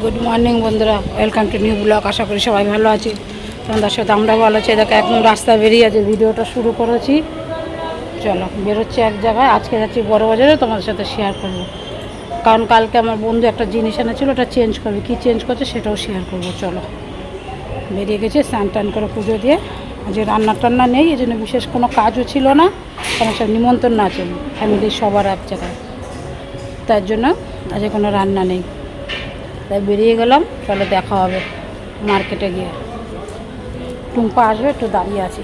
Good morning বন্ধুরা, welcome to new blog. আশা করি সবাই ভালো আছে, তোমাদের সাথে আমরা ভালো আছি। দেখো একদম রাস্তা বেরিয়ে আছে, ভিডিওটা শুরু করেছি। চলো বেরোচ্ছি এক জায়গায়, আজকে যাচ্ছি বড় বাজারে, তোমাদের সাথে শেয়ার করবো। কারণ কালকে আমার বন্ধু একটা জিনিস এনেছিল, ওটা চেঞ্জ করবে, কী চেঞ্জ করছে সেটাও শেয়ার করবো। চলো বেরিয়ে গেছি স্নান টান করে পুজো দিয়ে। আজকে রান্না টান্না নেই, এই জন্য বিশেষ কোনো কাজও ছিল না, কারণ সব নিমন্ত্রণ আছে ফ্যামিলির সবার এক জায়গায়, তার জন্য আজকে কোনো রান্না নেই। তাই বেরিয়ে গেলাম, চলো দেখা হবে মার্কেটে গিয়ে। টুম্পা আসবে, একটু দাঁড়িয়ে আছি।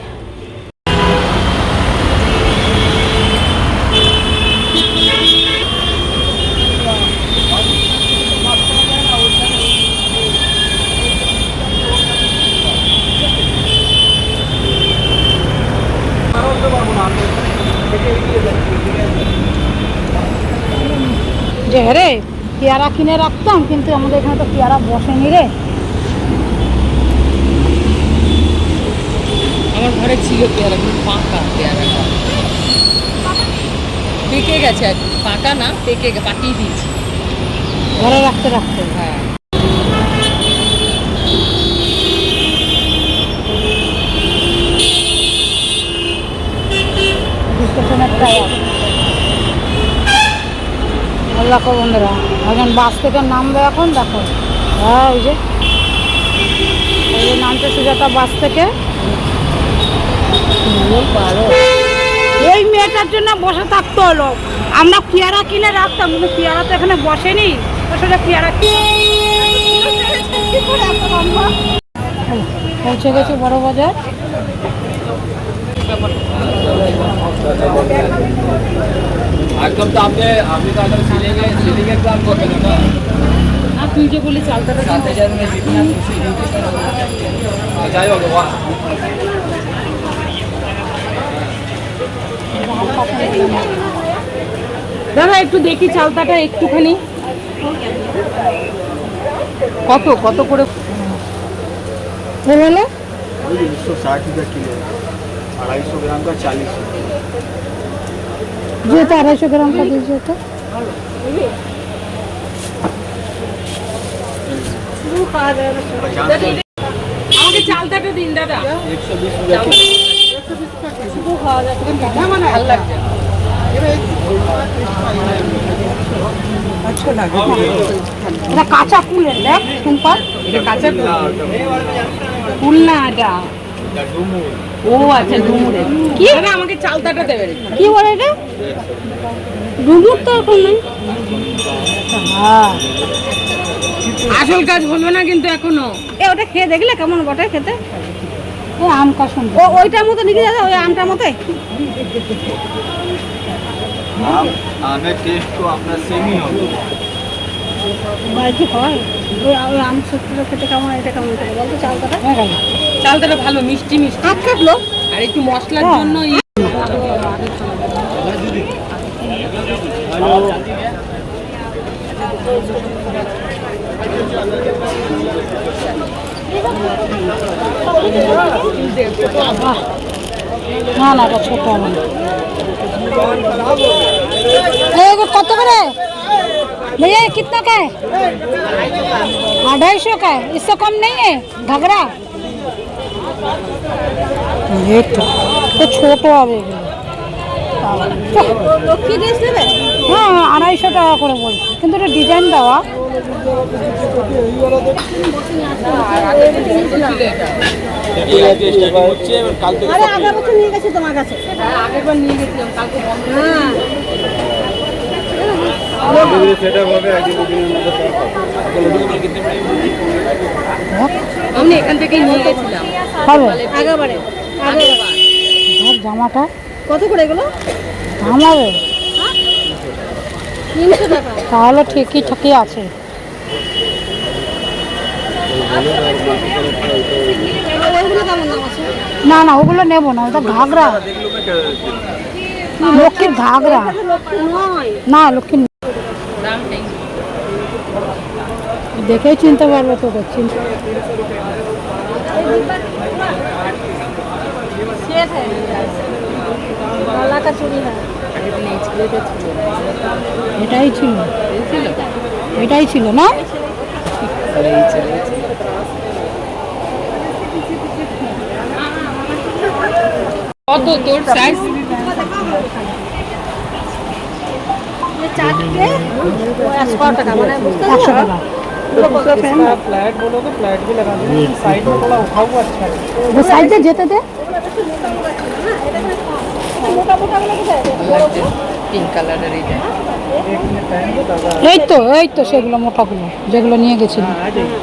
যে রে পেয়ারা কিনে রাখতাম, কিন্তু আমাদের এখানে তো পেয়ারা বসেনি রে। আমার ঘরে ছিল পেয়ারা, কিন্তু পাকা পেয়ারা পেকে গেছে, আর পাকা না পেকে পাকিয়ে দিয়েছি ঘরে রাখতে রাখতে। হ্যাঁ স্টেশনের টায়ার। দেখো বন্ধুরা, এখন বাস থেকে নামবে, এখন দেখো। হ্যাঁ ওই যে নামতে সুজাতা বাস থেকে। এই মেয়েটার জন্য বসে থাকতে হলো। আমরা পেয়ারা কিনে রাখতাম, কিন্তু পেয়ারা তো এখানে বসেনি, আসলে পেয়ারা পৌঁছে গেছে বড় বাজার। একদম তো আপনি তো আগে সিলিংয়ে প্ল্যান করবেন না। আর তুই যে বলি চালতাটা 7,000 में जितना खुशी जाएगा वाह। দাদা একটু দেখি চালতাটা একটুখানি, কত কত করে বলে 160 रुपये किलो, 250 ग्राम का 40 रुपये। जो तो 250 ग्राम का दीजिए तो। আমাকে চালতাটা দিন দাদা। 120 रुपये ভালো লাগছে। এটা কাঁচা ফুলের, দেখ সুপার। এটা কাঁচা ফুল না, এটা ও আচ্ছা ডুমুরে। কি দাদা আমাকে চালতাটা দেবেন। কি বলে এটা? ডুমুর তো এখন নেই। হ্যাঁ আসল কাজ হলো না কিন্তু এখনো। ওটা খেয়ে দেখলে কেমন বটে খেতে? ওই আম কা শুন, ওইটার মতো নাকি দাদা? ওই আমটার মতোই। आमेर टेस्ट तो अपना सेम ही होगा। বাড়িতে হয় ওই আম সত্যি খেতে কেমন, এটা কেমন খেতে বলতো? চালতাটা চালতাটা ভালো মিষ্টি মিষ্টি, হাত কাটলো। আর একটু মশলার জন্য না না, এটা ছোট হবে না। কত করে भैया? ये कितना का है? 250 का है, इससे कम नहीं है घाघरा? তো ছোট হবে এগুলো। হ্যাঁ 250 টাকা করে বলছে, কিন্তু এটা ডিজাইন দেওয়া। আগের বছর নিয়ে গেছি তোমার কাছে, আগেরবার নিয়ে গেছিলাম, কালকে বন্ধ। আমি এখান থেকেই নিয়ে গেছিলাম আগেবারে। জামাটা কত করে এগুলো? দাম হবে 300 টাকা। তাহলে ঠিকই ঠিকই আছে। না না ওগুলো নেবো না, ওটা ঘাগরা, লক্ষ্মীর ঘাগরা না, লক্ষ্মীর। দেখেই চিনতে পারবে তো, চিনতে এটাই ছিল, এটাই ছিল না। কত তোর সাইজ? একশো টাকা। फ्लैट बोलो तो फ्लैट भी लगा देंगे, साइड में थोड़ा उठा हुआ अच्छा है। वो साइड से जेते दे। পিঙ্ক কালারের এটা एक मिनट टाइम दो दादा। এই তো সেগুলো মোটাগুলো যেগুলো নিয়ে গেছিলি। हाँ, आ जाइए।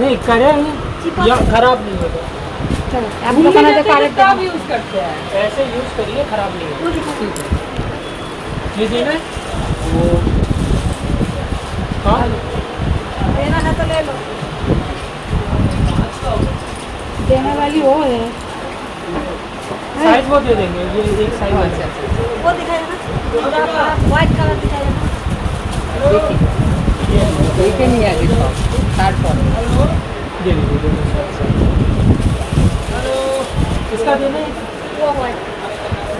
नहीं करे या खराब नहीं होगा, চলো এক দোকানে দেখো আরেক সব দোকানে। ইউজ করতে হয়। ऐसे यूज करिए, खराब नहीं होगा। ये देना है? वो हाँ देने वाली वो है। साइज वो दे देंगे, ये एक साइज আচ্ছা আচ্ছা वो दिखाया ना व्हाइट कलर दिखाया ना দেখি দেখে নিয়ে আগে সব তারপর दे दीजिए। हेलो, इसका देना है? वो व्हाइट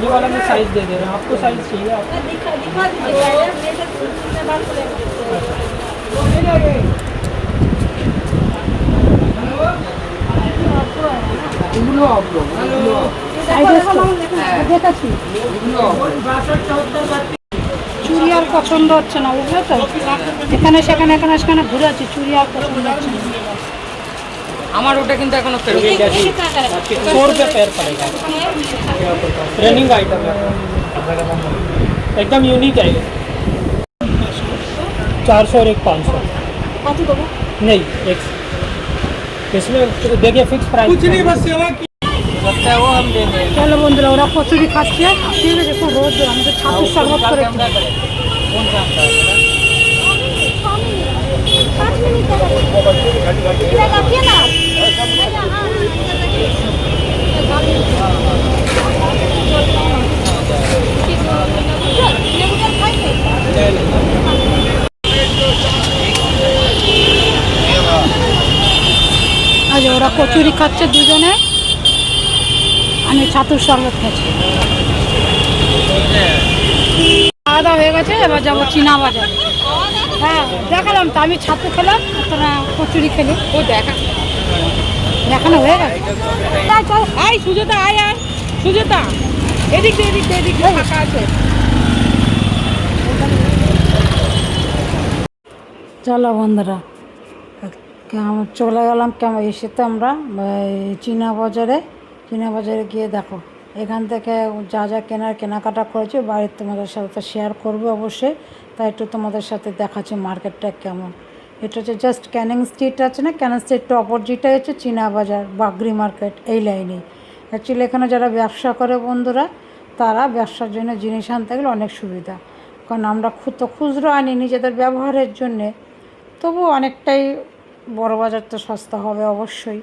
ये वाला मैं साइज दे दे रहा हूँ, आपको साइज चाहिए आप? दिखा दिखा दीजिए मेरे से बात करेंगे এগুলো অপ্রম এগুলো সাইডে দেখাচ্ছি এগুলো চুড়ি আর পছন্দ হচ্ছে না, বুঝলে তো? এখানে সেখানে সেখানে ঘুরে আছি, চুড়ি আর পছন্দ হচ্ছে না। আমার ওটা কিন্তু এখনো ফেরত ये कैसे? 100 रुपये पैर पड़ेगा, रनिंग आइटम है, एकदम यूनिक है ये। 400 और एक 500 कथी देबो नहीं, एक इसमें देखिए फिक्स प्राइस कुछ नहीं, बस सेवा की लगता है वो हम दे दें চলো বন্ধুরা, ওরা কচুরি খাচ্ছে, ঠিক আছে? খুব রোদ, আমি তো ছাতুর শরবত করে कैमरा करें कौन सा आपका है? 5 मिनट इधर रखिए ना আজ ওরা কচুরি খাচ্ছে দুজনে, আমি ছাতুর শরবত খাচ্ছি। খাওয়া দাওয়া হয়ে গেছে, এবার যাবো চীনা বাজারে। হ্যাঁ দেখালাম তো, আমি ছাতু খেলাম, তোরা কচুরি খেলি। ও দেখা দেখানো হয়ে গেছে। আয় সুজাতা আয় আয় সুজাতা এদিক দিয়ে ফাঁকা আছে চলো বন্ধুরা, কেমন চলে গেলাম, কেমন এসে তো আমরা চীনা বাজারে গিয়ে দেখো এখান থেকে যা যা কেনাকাটা করেছি বাড়ির তোমাদের সাথে শেয়ার করবো অবশ্যই। তাই একটু তোমাদের সাথে দেখাচ্ছি মার্কেটটা কেমন। এটা হচ্ছে জাস্ট ক্যানিং স্ট্রিট আছে না, ক্যানিং স্ট্রিটটা অপোজিটে হচ্ছে চীনা বাজার, বাগরি মার্কেট, এই লাইনেই। অ্যাকচুয়ালি এখানে যারা ব্যবসা করে বন্ধুরা, তারা ব্যবসার জন্য জিনিস আনতে গেলে অনেক সুবিধা, কারণ আমরা খুচরো আনি নিজেদের ব্যবহারের জন্যে, তবু অনেকটাই বড় বাজার তো সস্তা হবে অবশ্যই।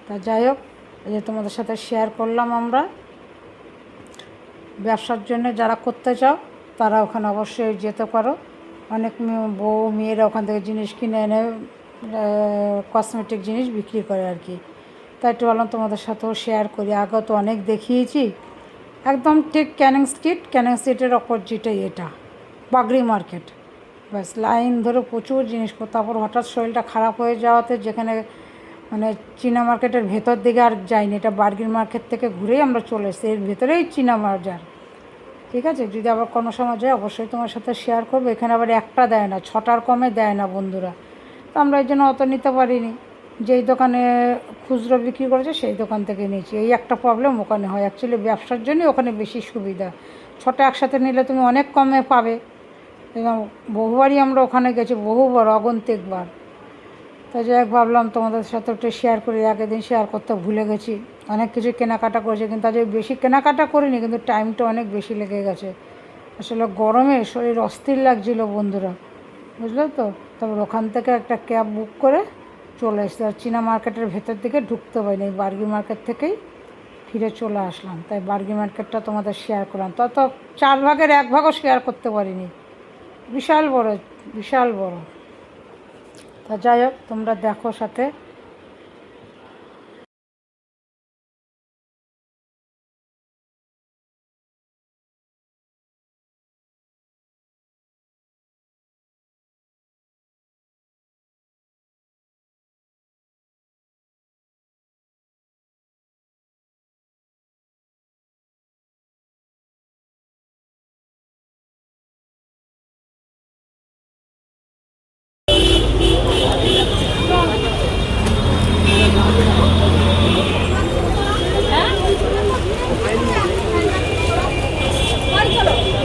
তা যাই হোক, এই যে তোমাদের সাথে শেয়ার করলাম আমরা। ব্যবসার জন্য যারা করতে চাও তারা ওখানে অবশ্যই যেতে পারো। অনেক বউ মেয়েরা ওখান থেকে জিনিস কিনে এনে কসমেটিক জিনিস বিক্রি করে আর কি। তাই একটু বললাম তোমাদের সাথেও শেয়ার করি। আগে তো অনেক দেখিয়েছি, একদম ঠিক ক্যানিং স্ট্রিটের অপোজিটেই এটা বাগরি মার্কেট। ব্যাস লাইন ধরে প্রচুর জিনিস, তারপর হঠাৎ শরীরটা খারাপ হয়ে যাওয়াতে যেখানে মানে চীনা মার্কেটের ভেতর দিকে আর যাইনি, এটা বার্গির মার্কেট থেকে ঘুরেই আমরা চলে এসেছি, এর ভেতরেই চীনা বাজার। ঠিক আছে, যদি আবার কোনো সময় যায় অবশ্যই তোমার সাথে শেয়ার করবো। এখানে আবার একটা দেয় না, 6টার কমে দেয় না বন্ধুরা। তো আমরা এই জন্য অত নিতে পারিনি, যেই দোকানে খুচরো বিক্রি করেছে সেই দোকান থেকে নিয়েছি। এই একটা প্রবলেম ওখানে হয়, অ্যাকচুয়ালি ব্যবসার জন্যই ওখানে বেশি সুবিধা। 6টা একসাথে নিলে তুমি অনেক কমে পাবে, এবং বহুবারই আমরা ওখানে গেছি, বহুবার, অগন্তিকবার। তাই যাই হোক, ভাবলাম তোমাদের সাথে একটু শেয়ার করি। আগের দিন শেয়ার করতে ভুলে গেছি, অনেক কিছু কেনাকাটা করেছি, কিন্তু আজ বেশি কেনাকাটা করিনি, কিন্তু টাইমটা অনেক বেশি লেগে গেছে। আসলে গরমে শরীর অস্থির লাগছিল বন্ধুরা, বুঝলে তো। তারপর ওখান থেকে একটা ক্যাব বুক করে চলে এসেছি, আর চীনা মার্কেটের ভেতর দিকে ঢুকতে পারিনি, বার্গি মার্কেট থেকেই ফিরে চলে আসলাম। তাই বার্গি মার্কেটটা তোমাদের শেয়ার করলাম, তত 4 ভাগের 1 ভাগও শেয়ার করতে পারিনি, বিশাল বড়। তা যাই হোক, তোমরা দেখো সাথে।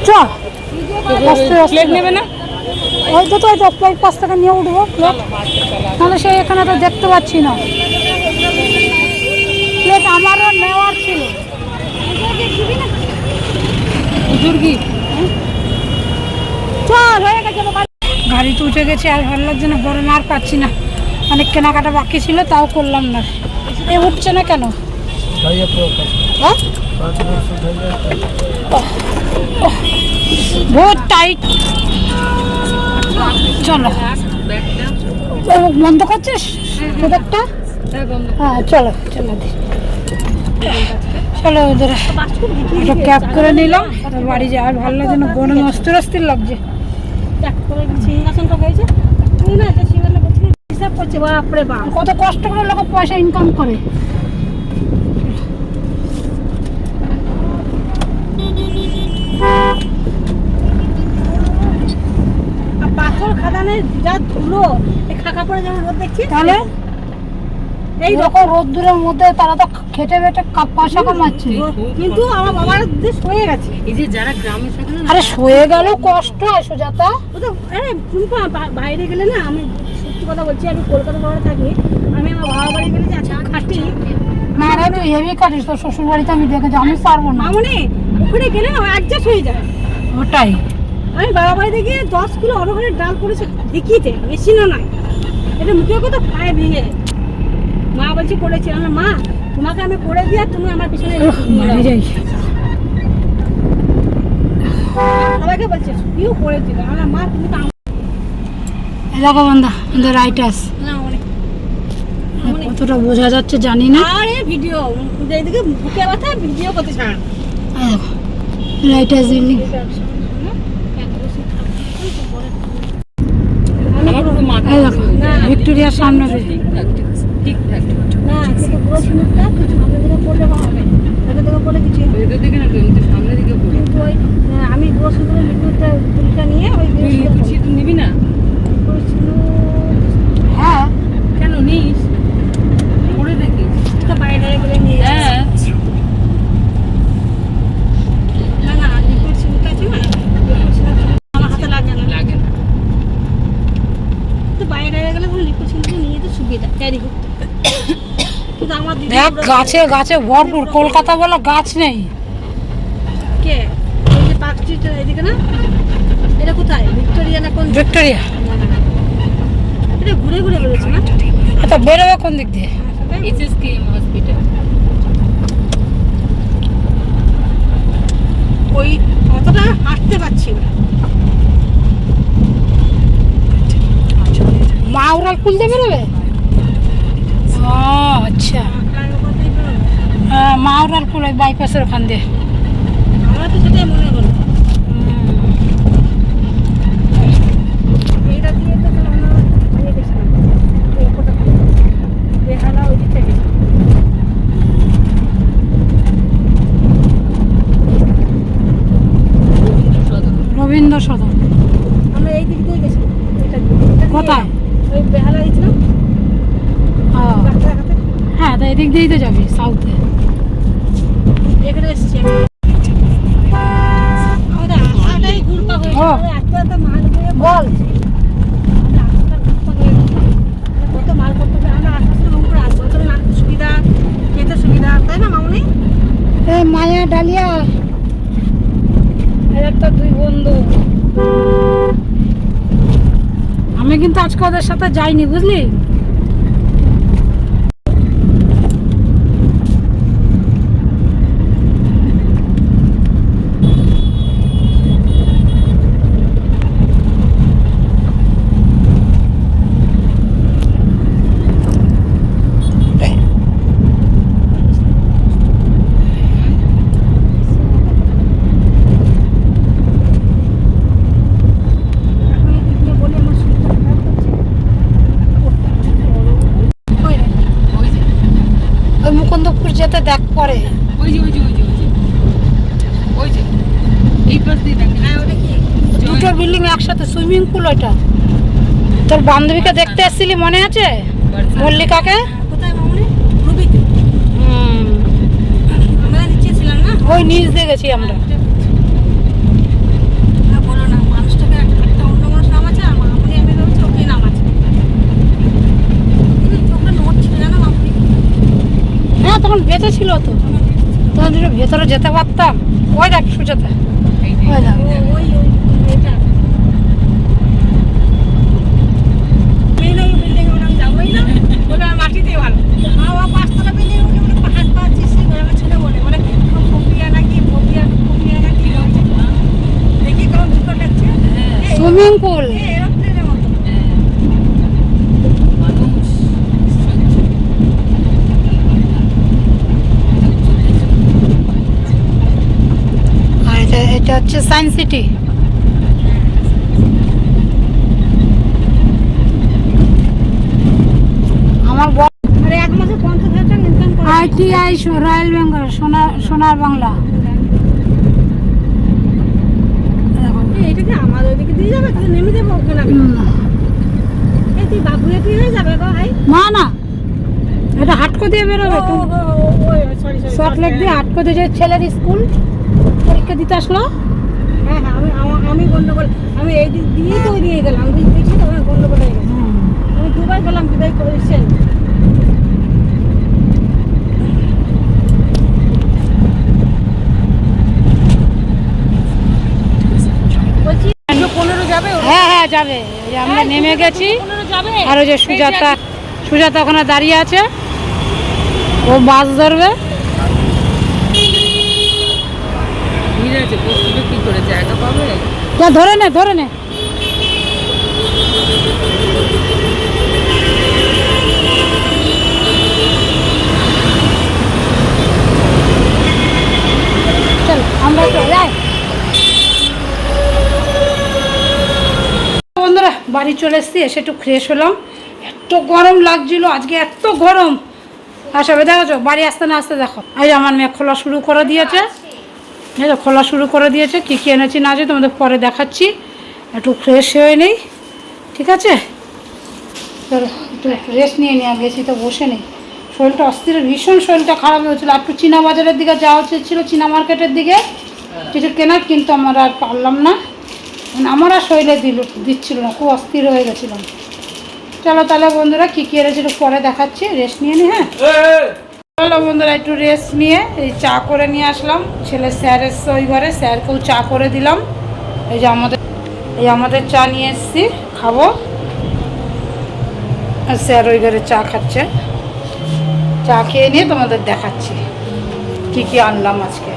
চ আস্তে আস্তে প্লেট নেবে না? ওই তো প্লেট 5 টাকা নিয়ে উঠবো প্লেট, তাহলে সেই এখানে তো দেখতে পাচ্ছি না প্লেট, আমারও নেওয়ার ছিল। বুজুর্গি চল হয়ে গেছে গাড়িতে উঠে গেছে, আর ভালো লাগছে না, গরমে আর পাচ্ছি না, অনেক কেনাকাটা বাকি ছিল তাও করলাম না। এ উঠছে না কেন? হ্যাঁ বহুত টাইট। চলো বন্ধ করছিস একটা? হ্যাঁ চলো চলো চলো ওদের একটা ক্যাব করে নিলাম, বাড়ি যাওয়া আর ভালো লাগছে না, গরমে অস্থির অস্থির লাগছে। সিংহাসনটা হয়েছে তুই না যে সিংহাসন হিসাব করছে বাপরে বাপ। কত কষ্ট করে লোক পয়সা ইনকাম করে। আর পাথর খাদানের যা ধুলো এই খাকা পড়ে যেমন রোদ দেখছি তাহলে এই রকম রোদ্দুরের মধ্যে তারা তো খেটে বেটে পয়সা কামাচ্ছে। কিন্তু আমার বাবার দেশ হয়ে গেছে। এই যে যারা গ্রামে থাকে না, আরে শুয়ে গেল কষ্ট হয় সুজাতা। ও তো আরে টুম্পা বাইরে গেলে না, আমি সত্যি কথা বলছি, আমি কলকাতা শহরে থাকি, আমি আমার বাবার বাড়ি গেলে যে আচ্ছা খাটি না রে তুই হেভি কাটিস, তোর শ্বশুর বাড়িতে আমি দেখেছি, আমি পারবো না। মামনি ওখানে গেলে না অ্যাডজাস্ট হয়ে যায়। ওটাই আমি বাবা বাড়িতে গিয়ে 10 কিলো অরহরের ডাল করেছে দেখিতে, মেশিনও নয়, এটা মুখে কথা পায়ে ভেঙে। মা বলছি করেছি, আমার মা তোমাকে আমি করে দিয়ে আর তুমি আমার পিছনে বাড়ি যাই। সবাইকে বলছে তুইও করেছিল, আমার মা তুমি তো দেখো বন্ধা আমাদের রাইটার্স না অনেক কতটা বোঝা যাচ্ছে জানি না। আরে ভিডিও যেদিকে বুকে ব্যথা ভিডিও করতে ছাড়। রাইটার্স বিল্ডিং ভিক্টোরিয়ার সামনে না কিন্তু পুরো সিমেন্টটা কিছু সামনে দিকে পড়লে হবে, এটা থেকে পড়লে কিছু সামনের দিকে পড়ে কিন্তু ওই আমি পুরো সিমেন্টের লিকুইডটা তুলটা নিয়ে ওই সিঁদুর নিবি না? হ্যাঁ কেন নিস পড়ে দেখি তো বাইরে গেলে নিয়ে হ্যাঁ না না লিকুইড সিমেন্ট আছে না, লিকুইড সিমেন্ট আমার হাতে লাগে না তো বাইরে গেলে কোনো লিকুইড সিমেন্ট নিয়ে তো সুবিধা ক্যারি করতে। কিন্তু আমার দিদি দেখ গাছে গাছে ভরপুর, কলকাতা বলে গাছ নেই। কে এই যে পার্ক স্ট্রিট এদিকে না, এটা কোথায় ভিক্টোরিয়া না কোন? ভিক্টোরিয়া। এটা ঘুরে ঘুরে বেরোচ্ছে না, আচ্ছা বেরোবে কোন দিক দিয়ে? SSKM hospital. ওই অতটা হাঁটতে পারছি না। মাওরাল পুল দিয়ে বেরোবে? ও আচ্ছা হ্যাঁ মাওরাল পুল ওই বাইপাসের ওখান দিয়ে। আমার তো সেটাই মনে হলো। এইটা দিয়ে তো আমরা ইয়ে গেছিলাম, এই কোটা বেহালা ওই দিকটা গেছিলাম। রবীন্দ্র সদন আমরা এই দিক দিয়ে গেছিলাম, এটা দিয়ে। কোথায়? ওই বেহালা গেছিলাম ও ডাক্তার দেখাতে, হ্যাঁ তো এদিক দিয়েই তো যাবি সাউথে। এখানে এসেছি আমি। আমাদের আসাটাই ঘুরপা হয়ে ও। গেছে, এত এত মাল করে বল আমাদের আসাটা ঘুরপা হয়ে গেছে। কত মাল করতে হবে, আমরা আসার সময় করে আসবো, তো না সুবিধা, খেতে সুবিধা, তাই না মামনি? এই মায়া ডালিয়া এর একটা দুই বন্ধু। আমি কিন্তু আজকে ওদের সাথে যাইনি বুঝলি। এখন এই দিকটা বলে আমার শরীরটা খারাপ করছে। ওই মুকুন্দপুর যেতে দেখ পরে ওই যে ওই যে ওই যে ওই যে ওই যে এই পাশ দিয়ে দেখেন। হ্যাঁ ওটা কি? দুটো বিল্ডিং একসাথে, সুইমিং পুল ওইটা। তোর বান্ধবীকে দেখতে এসেছিলি মনে আছে? মল্লিকাকে। কোথায় মামনি? রুবিতে। আমরা নিচে ছিলাম না? ওই নিচ দিয়ে গেছি আমরা। যখন বেঁচে ছিল তো তখন একটু ভেতরে যেতে পারতাম। ওই দেখ সুজাতা, ওই দেখ। ওই এটা বিল্ডিং ওরা যাবোই না, ওটা মাটিতে ভালো। বাবা 5 তলা বিল্ডিং উঠে উঠে পাহাড় পাচ্ছিস, আমার ছেলে বলে ফোবিয়া নাকি ফোবিয়া নাকি দেখি কেমন দুঃখ লাগছে। Swimming pool. এরোপ্লেনের মতো। আর এটা হচ্ছে সায়েন্স সিটি। আমার আরে এক মাসে 50,000 টাকা ইনকাম করে। ITI রয়্যাল বেঙ্গল, সোনার বাংলা। এটা কি আমার ওইদিকে দিয়ে যাবে? তাহলে নেমে যাবো ওখানে আমি। এই তুই বাবুয়ে কি হয়ে যাবে গো ভাই? না এটা হাটকো দিয়ে বেরোবে তো। সরি শর্টলেক দিয়ে হাটকো দিয়ে যে ছেলের স্কুল পরীক্ষা দিতে আসলো। হ্যাঁ আমি গন্ডগোল, আমি এই দিক দিয়েই তো দিয়ে গেলাম, আমি দেখছি তো গন্ডগোল হয়ে গেছে। আমি দুবার গেলাম বিদায় করেছেন। বলছি 15 যাবে? হ্যাঁ যাবে। এই যে আমরা নেমে গেছি। 15 যাবে? আর ওই যে সুজাতা ওখানে দাঁড়িয়ে আছে, ও বাস ধরবে। ধরে নে চল আমরা যাই। বন্ধুরা বাড়ি চলে এসেছি, এসে একটু ফ্রেশ হলাম। এত গরম লাগছিল আজকে, এত গরম। আসবে দেখো বাড়ি আসতে না আসতে দেখো এই যে আমার মেয়ে খোলা শুরু করে দিয়েছে। খোলা শুরু করে দিয়েছে। কী কী এনেছি না আছে তোমাদের পরে দেখাচ্ছি। একটু ফ্রেশ হয়ে নেই, ঠিক আছে? চলো একটু রেস্ট নিয়ে নিই, বেশি তো বসে নেই। শরীরটা অস্থির, ভীষণ শরীরটা খারাপ হয়েছিল। একটু চীনা বাজারের দিকে যাওয়া উচিত ছিল, চীনা মার্কেটের দিকে কিছু কেনার, কিন্তু আমরা আর পারলাম না। আমার আর শরীরে দিচ্ছিল না, খুব অস্থির হয়ে গেছিলাম। চলো তাহলে বন্ধুরা কী কী এনেছি একটু পরে দেখাচ্ছি, রেস্ট নিয়ে নিই। হ্যাঁ চলো বন্ধুরা একটু রেস্ট নিয়ে এই চা করে নিয়ে আসলাম। ছেলে স্যার এসছে ওই ঘরে, স্যারকেও চা করে দিলাম। এই যে আমাদের চা নিয়ে এসেছি, খাবো। আর স্যার ওই ঘরে চা খাচ্ছে। চা খেয়ে নিয়ে তোমাদের দেখাচ্ছি কি কি আনলাম আজকে।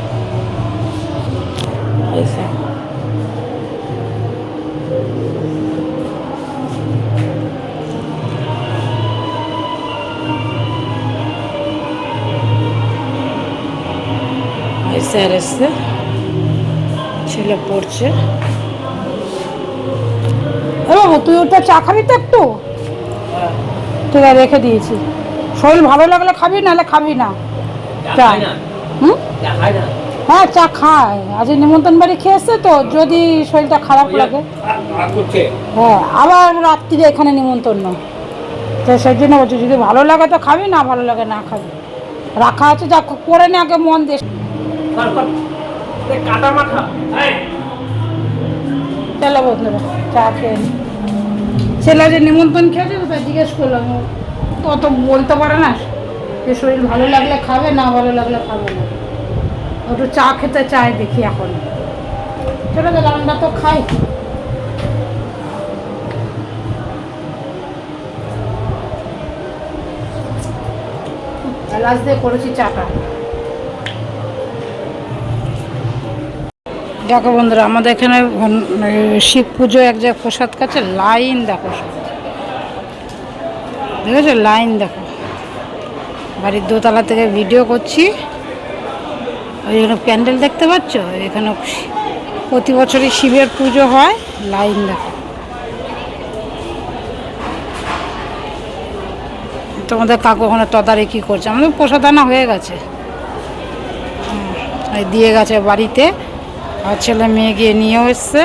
স্যার এসছে, ছেলে পড়ছে। বাবু তুই ওটা চা খাবি তো একটু? ঠিক আছে রেখে দিয়েছি। শরীর ভালো লাগলে খাবি, নাহলে খাবি না চা। হ্যাঁ চা খায়, আজ নিমন্ত্রণ বাড়ি খেয়ে এসছে তো, যদি শরীরটা খারাপ লাগে। হ্যাঁ আবার রাত্রিরে এখানে নিমন্ত্রণ, তো সেই জন্য বলছি যদি ভালো লাগে তো খাবি, না ভালো লাগে না খাবি। রাখা আছে, যা করে নে আগে, মন দিয়ে। চলো বন্ধুরা চা খেয়ে নি। ছেলে যে নিমন্ত্রণ খেয়েছে তো তাই জিজ্ঞেস করলাম, তো অত বলতে পারে না যে শরীর ভালো লাগলে খাবে, না ভালো লাগলে খাবে না। একটু চা খেতে চায় দেখি এখন। চলো তাহলে আমরা তো খাই। এলাচ দিয়ে করেছি চাটা। দেখো বন্ধুরা আমাদের এখানে শিব পুজো এক জায়গায় প্রসাদ কাছে লাইন, দেখো দেখেছো লাইন, দেখো। বাড়ির দোতলা থেকে ভিডিও করছি। ওইখানে প্যান্ডেল দেখতে পাচ্ছ, এখানে প্রতি বছরই শিবের পুজো হয়। লাইন দেখো। তোমাদের কাকু ওখানে তদারকি করছে। আমাদের প্রসাদ আনা হয়ে গেছে, দিয়ে গেছে বাড়িতে। আর ছেলে মেয়ে গিয়ে নিয়েও এসছে,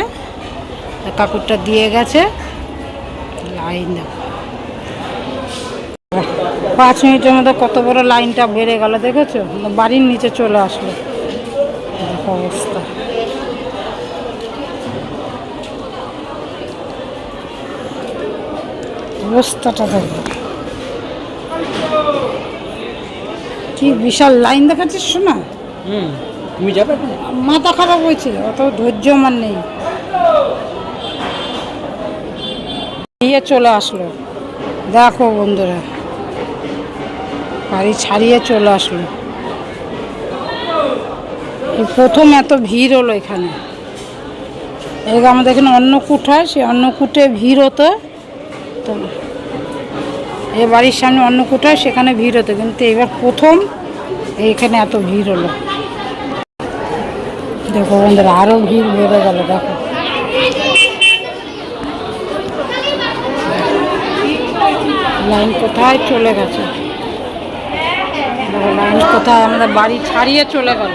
কাকুরটা দিয়ে গেছে। লাইন দেখো, 5 মিনিটের মধ্যে কত বড় লাইনটা বেড়ে গেল দেখেছো। বাড়ির নিচে চলে আসলো, দেখো অবস্থা। অবস্থাটা দেখো। কি বিশাল লাইন দেখাচ্ছিস শোনা, তুমি যাবে? মাথা খারাপ হয়েছে, অত ধৈর্য আমার নেই। নিয়ে চলে আসলো, দেখো বন্ধুরা, বাড়ি ছাড়িয়ে চলে আসলো। এই প্রথম এত ভিড় হলো এখানে। এদিকে আমাদের এখানে অন্নকূট হয়, সেই অন্নকূটে ভিড় হতো। তো এ বাড়ির সামনে অন্নকূট হয়, সেখানে ভিড় হতো, কিন্তু এবার প্রথম এইখানে এত ভিড় হলো। দেখো বন্ধুরা, আরও ভিড় বেড়ে গেল। দেখো লাইন কোথায় চলে গেছে, দেখো লাইন কোথায়, আমাদের বাড়ি ছাড়িয়ে চলে গেল।